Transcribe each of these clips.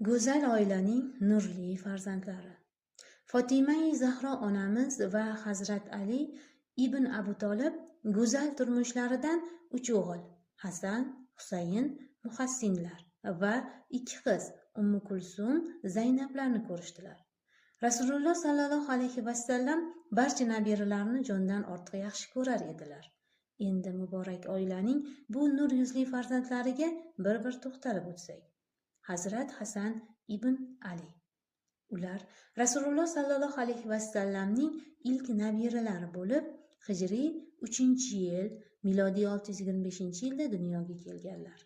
Go'zal oilaning nurli farzandlari. Fotima-i Zahro onamiz va Hazrat Ali ibn Abu Tolib go'zal turmushlaridan 3 o'g'il Hasan, Husayn, Muhassinlar va 2 qiz Ummu Kulsum, Zaynablarni ko'rishdilar. Rasululloh sallallohu alayhi vasallam barcha nabiralarni jondan ortiq yaxshi ko'rar edilar. Endi muborak oilaning bu nur yuzli farzandlariga bir to'xtalib o'tsak. Hazrat Hasan ibn Ali. Ular Rasululloh sallallohu alayhi vasallamning ilk nabiralari bo'lib, hijriy 3-yil, milodiy 625-yilda dunyoga kelganlar.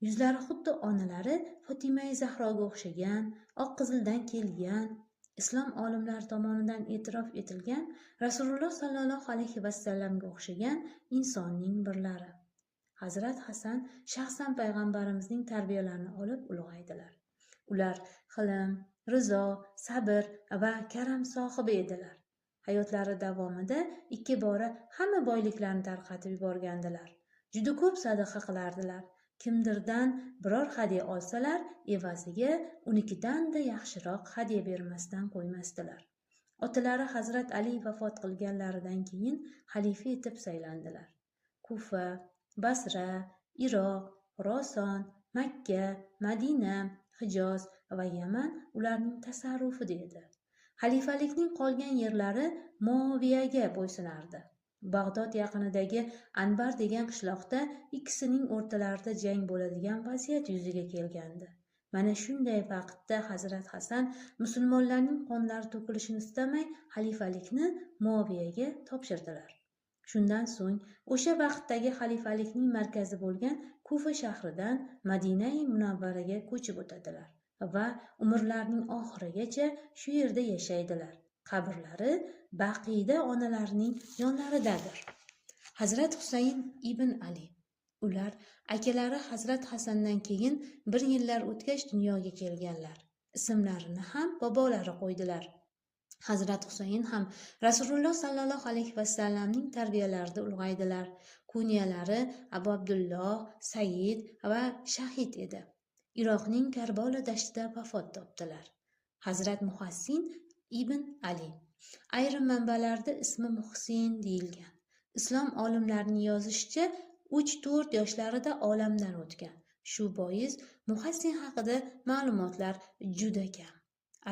Yuzlari xuddi onalari Fotima-i Zahroga o'xshagan, oq qizildan kelgan, islom olimlari tomonidan e'tirof etilgan Rasululloh sallallohu alayhi vasallamga o'xshagan insonning birlari. Hazrat Hasan shaxsan payg'ambarimizning tarbiyalarini olib ulg'aydilar. Ular hilm, rizo, sabr va karam sohibi edilar. Hayotlari davomida 2 bora hamma boyliklarni tarqatib yuborgandilar. Juda ko'p sadaqa qilardilar. Kimdirdan biror hadya olsalar, evaziga unikidan-da yaxshiroq hadya bermasdan qo'ymasdilar. Otalari Hazrat Ali vafot qilganlaridan keyin xalifa etib saylandilar. Kufa, Basra, Iroq, Xorason, Makka, Madina, Hijoz va Yaman ularning tasarrufida edi. Xalifalikning qolgan yerlari Muoviyaga bo'ysunardi. Bag'dod yaqinidagi Anbar degan qishloqda ikkisining o'rtalarida jang bo'ladigan vaziyat yuzaga kelgandi. Mana shunday vaqtda Hazrat Hasan musulmonlarning qonlari to'kilishini istamay xalifalikni Muoviyaga topshirdilar. Shundan so'ng o'sha vaqtdagi xalifalikning markazi bo'lgan Kufa shahridan Madina-i Munavvaraga ko'chib o'tadilar va umrlarining oxirigacha shu yerda yashaydilar. Qabrlari Baqiyda onalarining yonlaridadir. Hazrat Husayn ibn Ali. Ular akalari Hazrat Hasandan keyin 1 yillar o'tgach dunyoga kelganlar. Ismlarini ham bobolari qo'ydilar. Hazrat Husayn ham Rasululloh sallallohu alayhi vasallamning tarbiyalarida ulg'aydilar. Kunyalari Abu Abdulloh, Said va Shahid edi. Iroqning Karbala dashtida vafot topdilar. Hazrat Muhassin ibn Ali. Ayrim manbalarda ismi Muhsin deyilgan. Islom olimlarining yozishicha 3-4 yoshlarida olamdan o'tgan. Shu bois Muhassin haqida ma'lumotlar juda kam.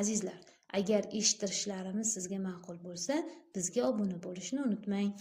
Azizlar, agar eshittirishlarimiz sizga ma'qul bo'lsa, bizga obuna bo'lishni unutmang.